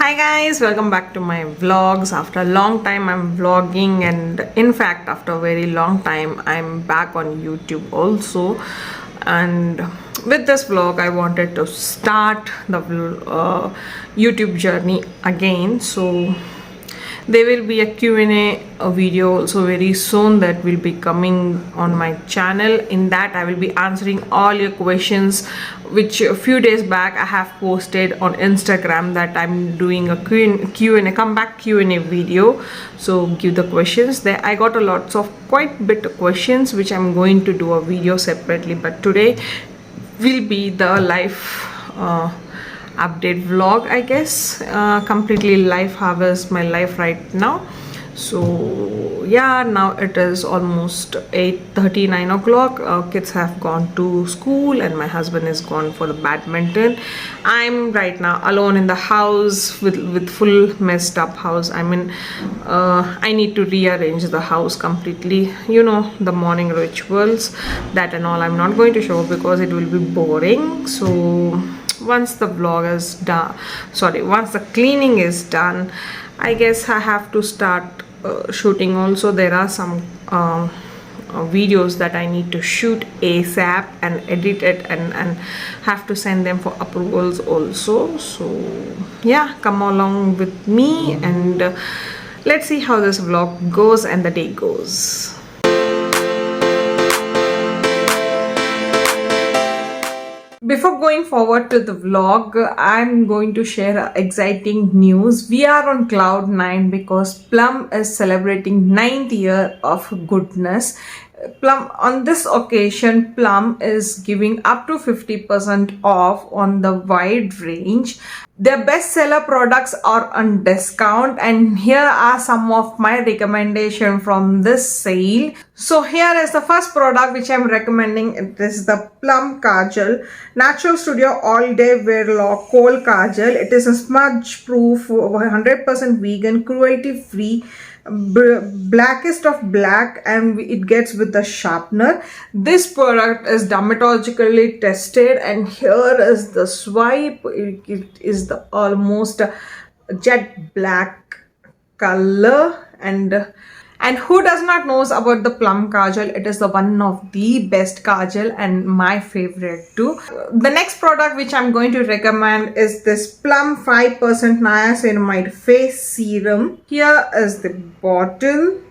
Hi guys, welcome back to my vlogs. After a long time I'm vlogging, and in fact after a very long time I'm back on YouTube also. And with this vlog I wanted to start the YouTube journey again. So there will be a Q&A video also very soon that will be coming on my channel. In that I will be answering all your questions, which a few days back I have posted on Instagram that I'm doing a Q&A comeback Q&A video. So give the questions there. I got a lots of quite bit of questions which I'm going to do a video separately, but today will be the life update vlog, I guess. Completely life harvest my life right now. So yeah, now it is almost 8:30, 9 o'clock. Kids have gone to school and my husband is gone for the badminton. I'm right now alone in the house with full messed up house. I mean, I need to rearrange the house completely, you know, the morning rituals, that and all I'm not going to show because it will be boring. So once the vlog is done, once the cleaning is done, I guess I have to start shooting also. There are some videos that I need to shoot ASAP and edit it and have to send them for approvals also. So yeah, come along with me and let's see how this vlog goes and the day goes. Before going forward to the vlog, I'm going to share exciting news. We are on cloud 9 because Plum is celebrating 9th year of goodness. Plum, on this occasion, Plum is giving up to 50% off on the wide range. Their bestseller products are on discount, and here are some of my recommendations from this sale. So here is the first product which I'm recommending. This is the Plum Kajal, Natural Studio All Day Wear Lock Kohl Kajal. It is a smudge proof, 100% vegan, cruelty free, blackest of black, and it gets with the sharpener. This product is dermatologically tested, and here is the swipe. It is the almost jet black color, and who does not knows about the Plum Kajal? It is the one of the best Kajal and my favorite too. The next product which I'm going to recommend is this Plum 5% Niacinamide Face Serum. Here is the bottle.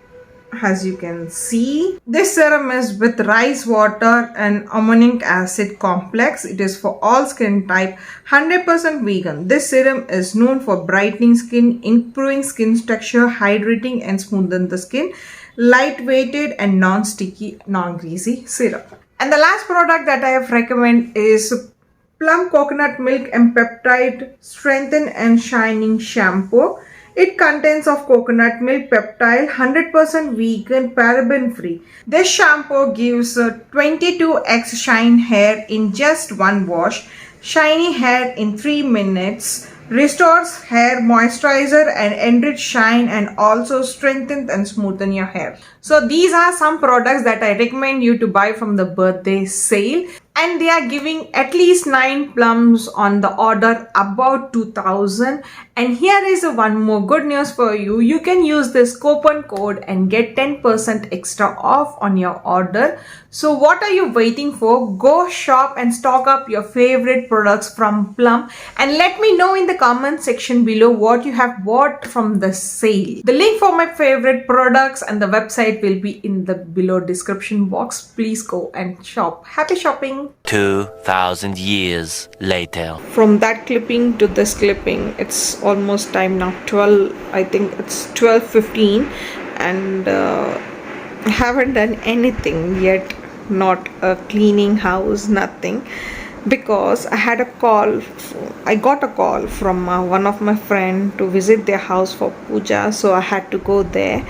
As you can see, this serum is with rice water and ammonic acid complex. It is for all skin type, 100% vegan. This serum is known for brightening skin, improving skin texture, hydrating and smoothing the skin, lightweighted and non-sticky, non-greasy serum. And the last product that I have recommend is Plum Coconut Milk and Peptide Strengthen and Shining Shampoo. It contains of coconut milk, peptide, 100% vegan, paraben-free. This shampoo gives 22x shine hair in just one wash, shiny hair in 3 minutes, restores hair moisturizer and enrich shine, and also strengthens and smoothen your hair. So these are some products that I recommend you to buy from the birthday sale. And they are giving at least 9 plums on the order about 2000. And here is one more good news for you. You can use this coupon code and get 10% extra off on your order. So what are you waiting for? Go shop and stock up your favorite products from Plum, and let me know in the comment section below what you have bought from the sale. The link for my favorite products and the website will be in the below description box. Please go and shop. Happy shopping. 2,000 years later. From that clipping to this clipping, it's almost time now. 12, I think it's 12:15, and I haven't done anything yet. Not cleaning house, nothing, because I had a call. I got a call from one of my friend to visit their house for puja, so I had to go there.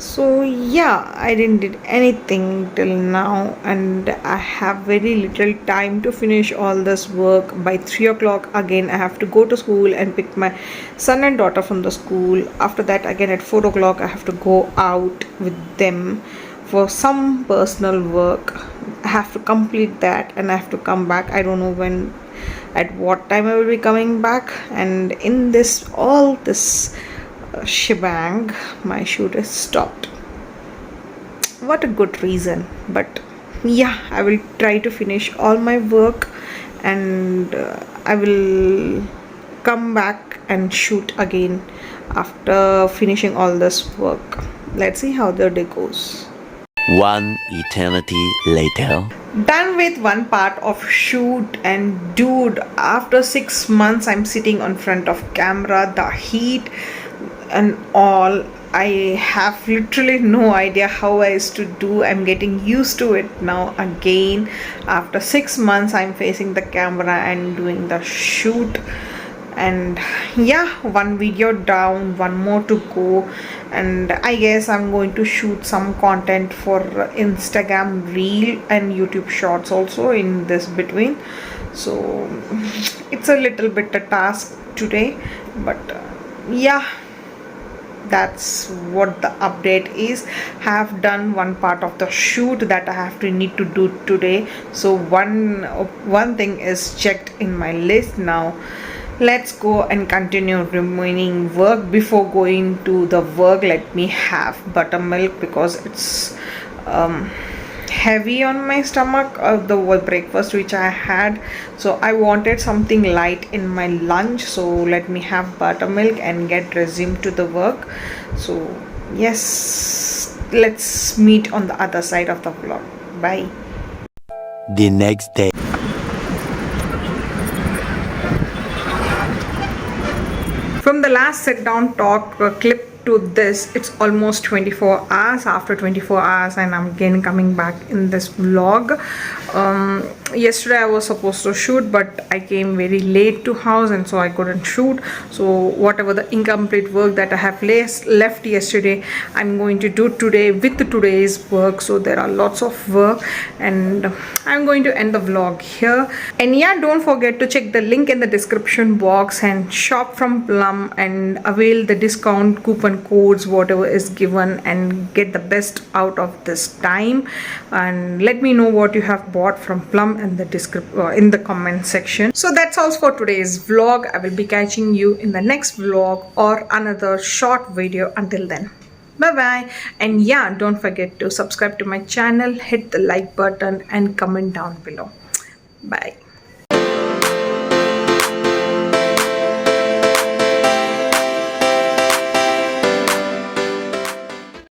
So yeah, I didn't did anything till now, and I have very little time to finish all this work. By 3 o'clock again I have to go to school and pick my son and daughter from the school. After that again at 4 o'clock I have to go out with them for some personal work. I have to complete that and I have to come back. I don't know when at what time I will be coming back. And in this all this shebang, my shoot is stopped. What a good reason. But yeah, I will try to finish all my work, and I will come back and shoot again after finishing all this work. Let's see how the day goes. One eternity later. Done with one part of shoot, and dude, after 6 months I'm sitting on front of camera, the heat and all, I have literally no idea how I used to do. I'm getting used to it now again. After 6 months I'm facing the camera and doing the shoot. And yeah, one video down, one more to go, and I guess I'm going to shoot some content for Instagram reel and YouTube shorts also in this between. So it's a little bit a task today, but yeah, that's what the update is. Have done one part of the shoot that I have to need to do today, so one thing is checked in my list now. Let's go and continue remaining work. Before going to the work, let me have buttermilk because it's heavy on my stomach of the breakfast which I had, so I wanted something light in my lunch. So let me have buttermilk and get resumed to the work. So yes, let's meet on the other side of the vlog. Bye. The next day. From the last sit down talk clip to this, it's almost 24 hours. After 24 hours, and I'm again coming back in this vlog. Yesterday I was supposed to shoot, but I came very late to house, and so I couldn't shoot. So whatever the incomplete work that I have left yesterday, I'm going to do today with today's work. So there are lots of work, and I'm going to end the vlog here. And yeah, don't forget to check the link in the description box and shop from Plum and avail the discount coupon codes whatever is given, and get the best out of this time. And let me know what you have bought from Plum in the comment section. So that's all for today's vlog. I will be catching you in the next vlog or another short video. Until then, bye bye. And yeah, don't forget to subscribe to my channel, hit the like button and comment down below. Bye.